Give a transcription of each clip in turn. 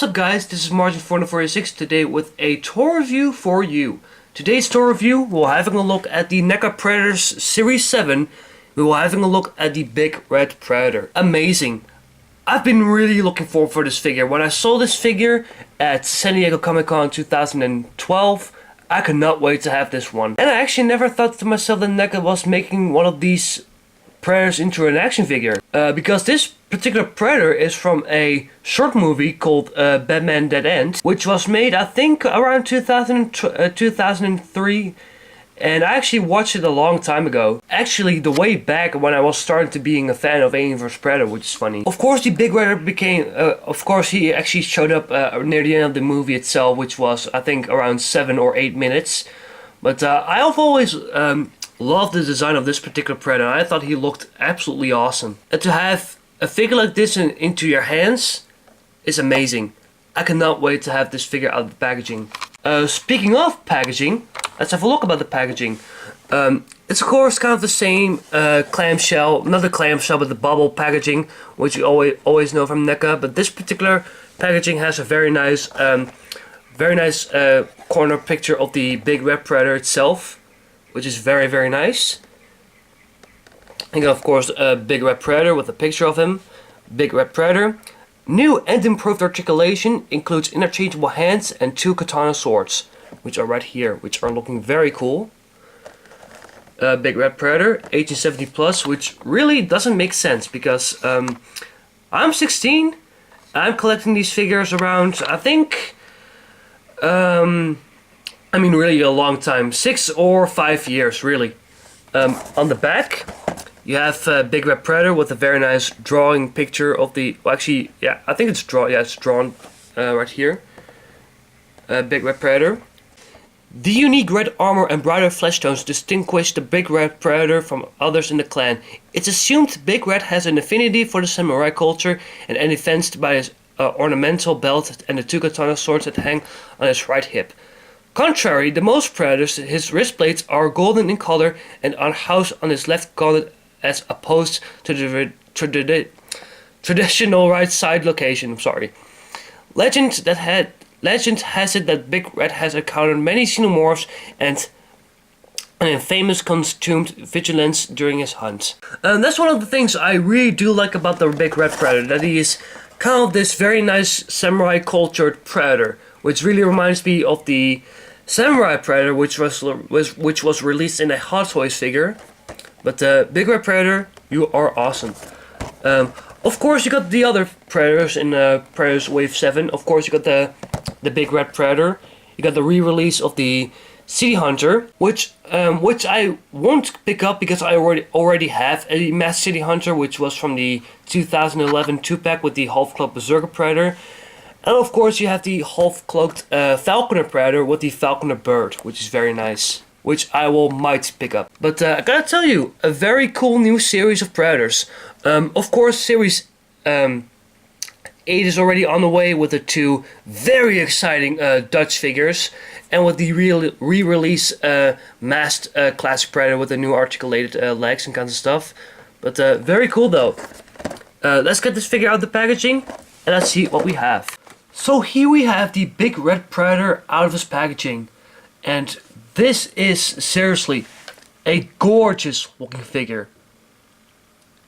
up guys, this is Martin446 today with a tour review for you. Today's tour review, we're having a look at the Neca Predators Series 7. We will having a look at the Big Red Predator. Amazing. I've been really looking forward for this figure. When I saw this figure at San Diego Comic Con 2012, I could not wait to have this one. And I actually never thought to myself that Neca was making one of these Predators into an action figure. Because this particular Predator is from a short movie called Batman Dead End, which was made I think around 2003. And I actually watched it a long time ago. Actually, the way back when I was starting to being a fan of Alien vs Predator, which is funny. Of course, the Big Red became, he actually showed up near the end of the movie itself, which was, I think, around 7 or 8 minutes. But I have always loved the design of this particular Predator. I thought he looked absolutely awesome. And to have a figure like this into your hands is amazing. I cannot wait to have this figure out of the packaging. Speaking of packaging, let's have a look about the packaging. It's of course kind of the same clamshell, not the clamshell but the bubble packaging, which you always know from Neca. But this particular packaging has a very nice corner picture of the Big Red Predator itself, which is very, very nice. And of course a Big Red Predator with a picture of him. Big Red Predator. New and improved articulation includes interchangeable hands and 2 katana swords, which are right here, which are looking very cool. Big Red Predator, 1870 plus, which really doesn't make sense because I'm 16. I'm collecting these figures around, I think, really a long time, 6 or 5 years, really. On the back, you have Big Red Predator with a very nice drawing picture of the. Well, actually, yeah, I think it's drawn. Yeah, it's drawn right here. Big Red Predator. The unique red armor and brighter flesh tones distinguish the Big Red Predator from others in the clan. It's assumed Big Red has an affinity for the samurai culture and evidenced by his ornamental belt and the 2 katana swords that hang on his right hip. Contrary to most Predators, his wrist blades are golden in color and are housed on his left gauntlet as opposed to the traditional right side location. I'm sorry. Legend has it that Big Red has encountered many xenomorphs and an infamous consumed vigilance during his hunt. And that's one of the things I really do like about the Big Red Predator, that he is kind of this very nice samurai cultured Predator, which really reminds me of the Samurai Predator, which was released in a Hot Toys figure. But Big Red Predator, you are awesome. Of course, you got the other Predators in Predators Wave 7. Of course, you got the Big Red Predator. You got the re-release of the City Hunter, which I won't pick up because I already have a Masked City Hunter, which was from the 2011 2-pack with the half-cloaked Berserker Predator. And of course, you have the half-cloaked Falconer Predator with the Falconer Bird, which is very nice, which I might pick up. But I gotta tell you, a very cool new series of Predators. Of course, Series 8 is already on the way with the 2 very exciting Dutch figures. And with the re-release Masked Classic Predator with the new articulated legs and kinds of stuff. But very cool though. Let's get this figure out of the packaging and let's see what we have. So here we have the Big Red Predator out of his packaging. And this is seriously a gorgeous looking figure.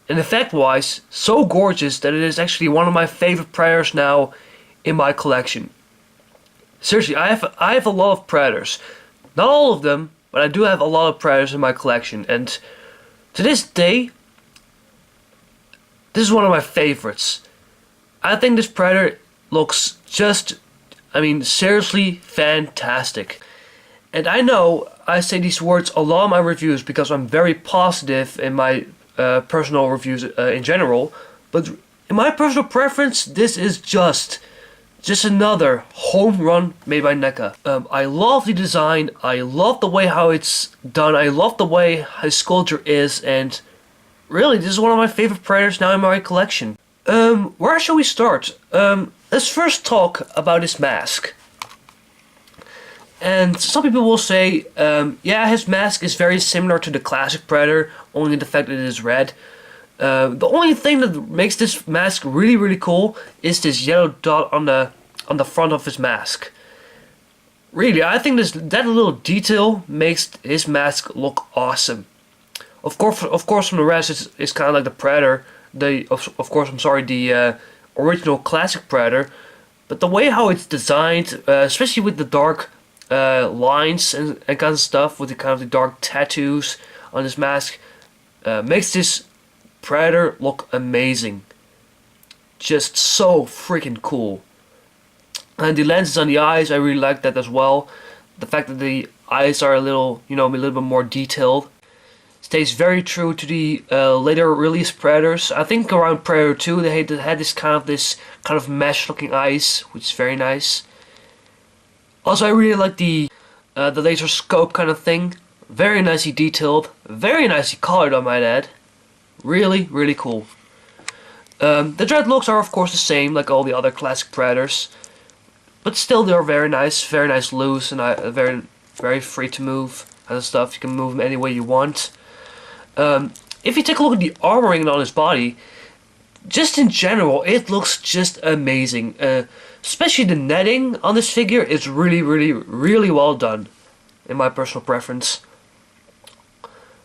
And effect wise, so gorgeous that it is actually one of my favorite Predators now in my collection. Seriously, I have a lot of Predators. Not all of them, but I do have a lot of Predators in my collection. And to this day, this is one of my favorites. I think this Predator looks seriously fantastic. And I know I say these words a lot in my reviews because I'm very positive in my personal reviews in general. But in my personal preference, this is just another home run made by Neca. I love the design, I love the way how it's done, I love the way his sculpture is, and really this is one of my favorite Predators now in my collection. Where shall we start? Let's first talk about his mask. And some people will say, yeah, his mask is very similar to the classic Predator, only the fact that it is red. The only thing that makes this mask really, really cool is this yellow dot on the on the front of his mask. Really, I think that little detail makes his mask look awesome. Of course, from the rest, it's kind of like the Predator. Of course, I'm sorry, the original classic Predator. But the way how it's designed, especially with the dark lines and kind of stuff, with the kind of the dark tattoos on his mask, makes this Predator look amazing. Just so freaking cool. And the lenses on the eyes, I really like that as well. The fact that the eyes are a little bit more detailed. Stays very true to the later release Predators. I think around Predator 2 they had this kind of mesh looking eyes, which is very nice. Also, I really like the laser scope kind of thing. Very nicely detailed, very nicely colored, I might add. Really, really cool. The dreadlocks are of course the same like all the other classic Predators, but still they're very nice loose, and very, very free to move and stuff. You can move them any way you want. If you take a look at the armoring on his body, just in general, it looks just amazing. Especially the netting on this figure is really, really, really well done, in my personal preference.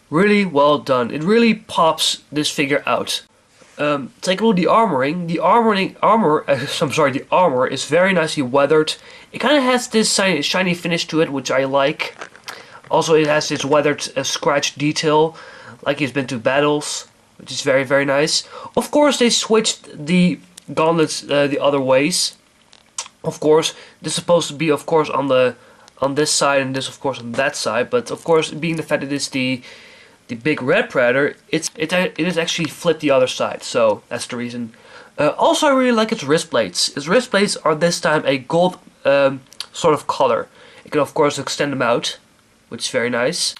Really well done. It really pops this figure out. Take a look at the armoring. The armor is very nicely weathered. It kind of has this shiny finish to it, which I like. Also, it has this weathered scratch detail, like he's been to battles, which is very, very nice. Of course, they switched the gauntlets the other ways. Of course, this is supposed to be, of course, on this side, and this, of course, on that side. But of course, being the fact that it's the big red Predator, it is actually flipped the other side. So that's the reason. Also, I really like its wrist blades. Its wrist blades are this time a gold sort of color. You can, of course, extend them out, which is very nice.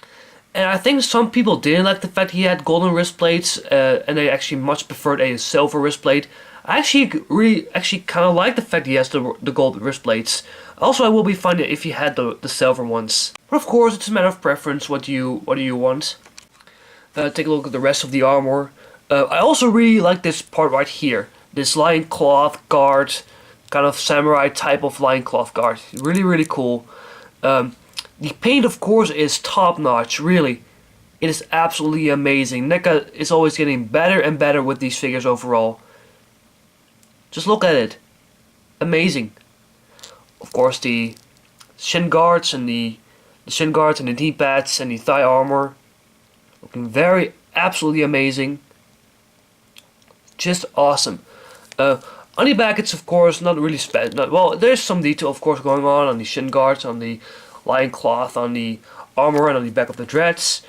And I think some people didn't like the fact he had golden wrist blades, and they actually much preferred a silver wrist blade. I actually kind of like the fact he has the gold wrist blades. Also, I will be fine if he had the silver ones. But of course, it's a matter of preference. What do you want? Take a look at the rest of the armor. I also really like this part right here. This loincloth guard, kind of samurai type of loincloth guard. Really, really cool. The paint, of course, is top-notch, really. It is absolutely amazing. Neca is always getting better and better with these figures overall. Just look at it. Amazing. Of course, the shin guards and the knee pads and the thigh armor. Looking very, absolutely amazing. Just awesome. On the back, it's of course not really well, there's some detail, of course, going on the shin guards, on the loincloth, on the armor, and on the back of the dreads.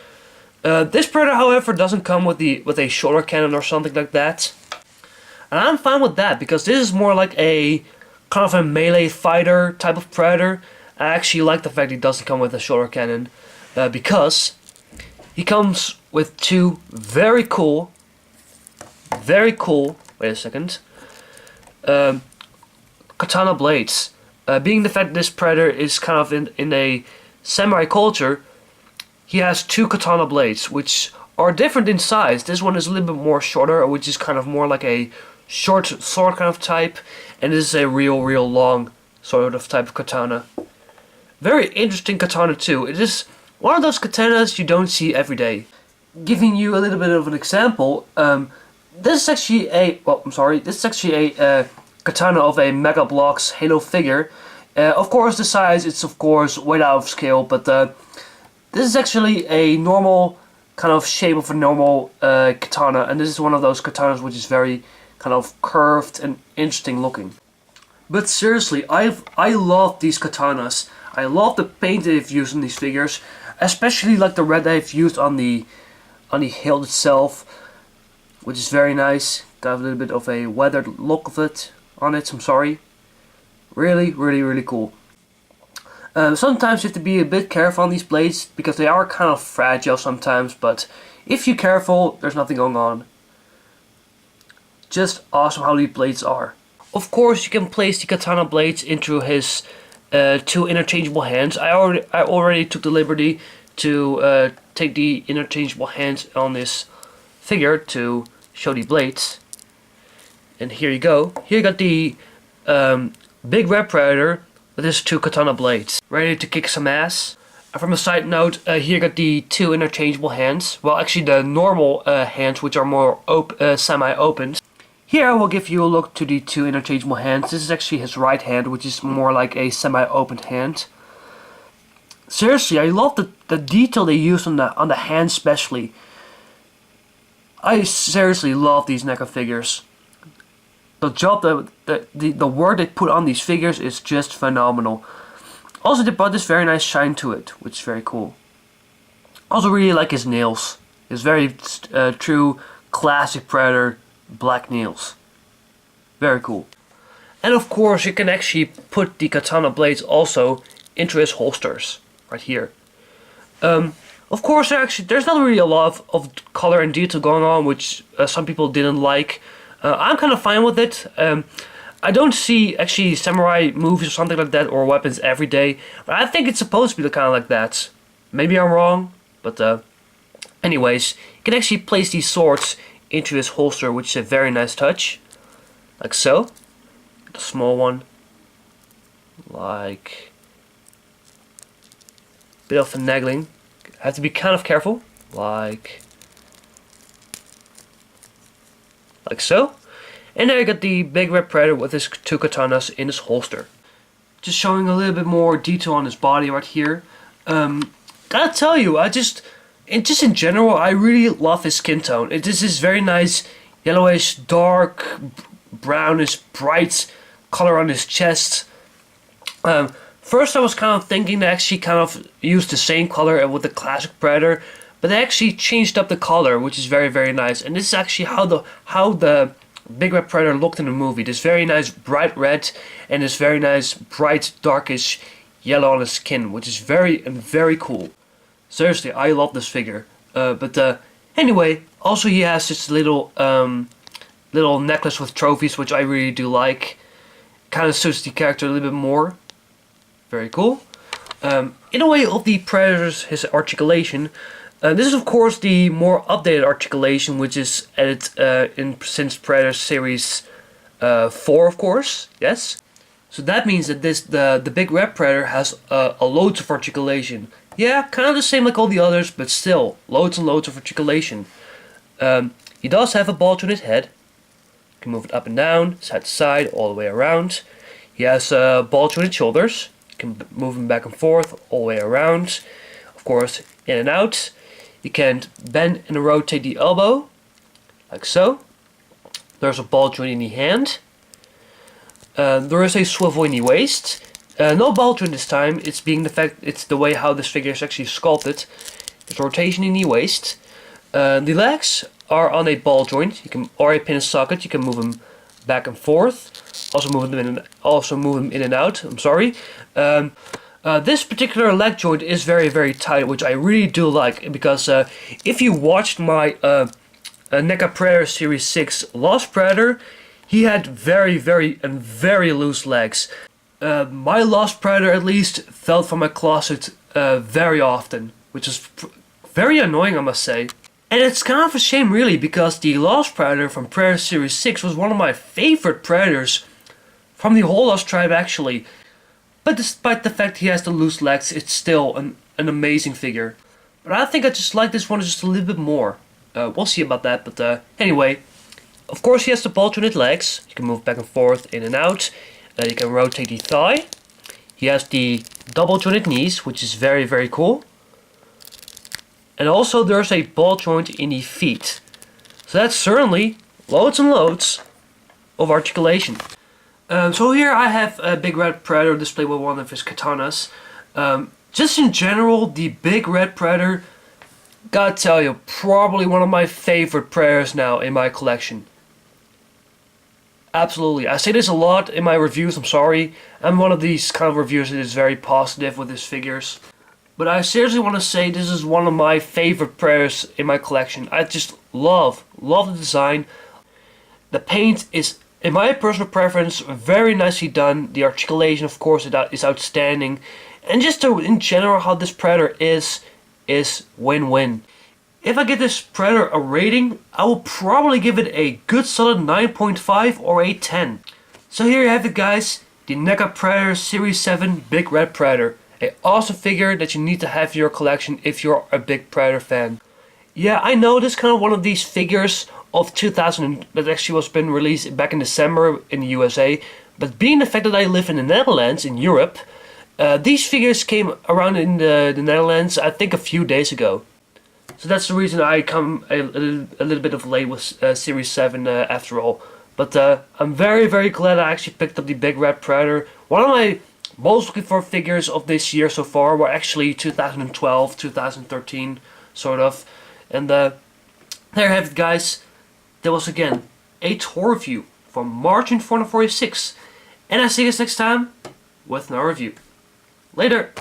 This Predator, however, doesn't come with a shoulder cannon or something like that. And I'm fine with that, because this is more like a kind of a melee fighter type of Predator. I actually like the fact he doesn't come with a shoulder cannon, because he comes with two very cool, wait a second, katana blades. Being the fact that this Predator is kind of in a samurai culture, he has two katana blades, which are different in size. This one is a little bit more shorter, which is kind of more like a short sword kind of type, and this is a real long sort of type of katana. Very interesting katana too. It is one of those katanas you don't see every day. Giving you a little bit of an example, this is actually a katana of a Mega Bloks Halo figure. Of course, the size is of course way out of scale, but this is actually a normal kind of shape of a normal katana, and this is one of those katanas which is very kind of curved and interesting looking. But seriously, I love these katanas. I love the paint they've used on these figures, especially like the red they've used on the hilt itself, which is very nice. Got a little bit of a weathered look of it on it. I'm sorry. Really cool. Sometimes you have to be a bit careful on these blades because they are kind of fragile sometimes, but if you're careful, there's nothing going on. Just awesome how these blades are. Of course, you can place the katana blades into his two interchangeable hands. I already took the liberty to take the interchangeable hands on this figure to show the blades. And here you go. Here you got the big red predator with his 2 katana blades, ready to kick some ass. From a side note, here you got the 2 interchangeable hands. Well, actually the normal hands, which are more semi-opened. Here I will give you a look to the 2 interchangeable hands. This is actually his right hand, which is more like a semi-opened hand. Seriously, I love the detail they use on the hand especially. I seriously love these NECA figures. The job, the work they put on these figures is just phenomenal. Also, they brought this very nice shine to it, which is very cool. Also really like his nails. His very true classic Predator black nails. Very cool. And of course you can actually put the katana blades also into his holsters. Right here. Of course there's not really a lot of color and detail going on, which some people didn't like. I'm kind of fine with it. I don't see actually samurai movies or something like that or weapons every day, but I think it's supposed to be kind of like that. Maybe I'm wrong, but anyways, you can actually place these swords into his holster, which is a very nice touch, like so. The small one, like bit of finagling. Have to be kind of careful, like so. And there you got the big red predator with his 2 katanas in his holster. Just showing a little bit more detail on his body right here. Gotta tell you, in general, I really love his skin tone. It is this very nice yellowish, dark, brownish, bright color on his chest. First I was kind of thinking to actually kind of use the same color with the classic Predator, but they actually changed up the color, which is very, very nice. And this is actually how the Big Red Predator looked in the movie. This very nice bright red and this very nice bright darkish yellow on his skin, which is very cool. Seriously, I love this figure. Anyway, also he has this little necklace with trophies, which I really do like. Kind of suits the character a little bit more. Very cool. In a way of the Predators, his articulation. This is of course the more updated articulation, which is added since Predator series 4, of course. Yes. So that means that the Big Red Predator has a loads of articulation. Yeah, kind of the same like all the others, but still loads and loads of articulation. He does have a ball jointed head. You can move it up and down, side to side, all the way around. He has ball jointed shoulders. You can move them back and forth, all the way around. Of course, in and out. You can bend and rotate the elbow, like so. There's a ball joint in the hand. There is a swivel in the waist. No ball joint this time. It's the way how this figure is actually sculpted. There's rotation in the waist. The legs are on a ball joint. You can or a pin and socket. You can move them back and forth. Also move them in and out. I'm sorry. This particular leg joint is very tight, which I really do like, because if you watched my NECA Predator Series 6 Lost Predator, he had very loose legs. My Lost Predator at least fell from my closet very often, which is very annoying, I must say. And it's kind of a shame really, because the Lost Predator from Predator Series 6 was one of my favorite Predators from the whole Lost tribe actually. But despite the fact he has the loose legs, it's still an amazing figure. But I think I just like this one just a little bit more. We'll see about that, but anyway. Of course he has the ball jointed legs. You can move back and forth, in and out. You can rotate the thigh. He has the double jointed knees, which is very cool. And also there's a ball joint in the feet. So that's certainly loads and loads of articulation. So here I have a Big Red Predator displayed with one of his katanas. Just in general, the Big Red Predator, gotta tell you, probably one of my favorite Predators now in my collection. Absolutely. I say this a lot in my reviews, I'm sorry. I'm one of these kind of reviewers that is very positive with his figures. But I seriously want to say this is one of my favorite Predators in my collection. I just love the design. The paint is, in my personal preference, very nicely done. The articulation, of course, is outstanding. And just in general, how this Predator is win-win. If I get this Predator a rating, I will probably give it a good solid 9.5 or a 10. So here you have it, guys. the Neca Predator Series 7 Big Red Predator. A awesome figure that you need to have in your collection if you're a big Predator fan. Yeah, I know this is kind of one of these figures of 2000 that actually was been released back in December in the USA. But being the fact that I live in the Netherlands, in Europe, these figures came around in the Netherlands, I think a few days ago. So that's the reason I come a little bit of late with Series 7 after all. But I'm very, very glad I actually picked up the Big Red Predator. One of my most looking for figures of this year so far were actually 2012, 2013, sort of. And there you have it, guys. That was again a tour review from Margin 446. And I see you guys next time with another review. Later!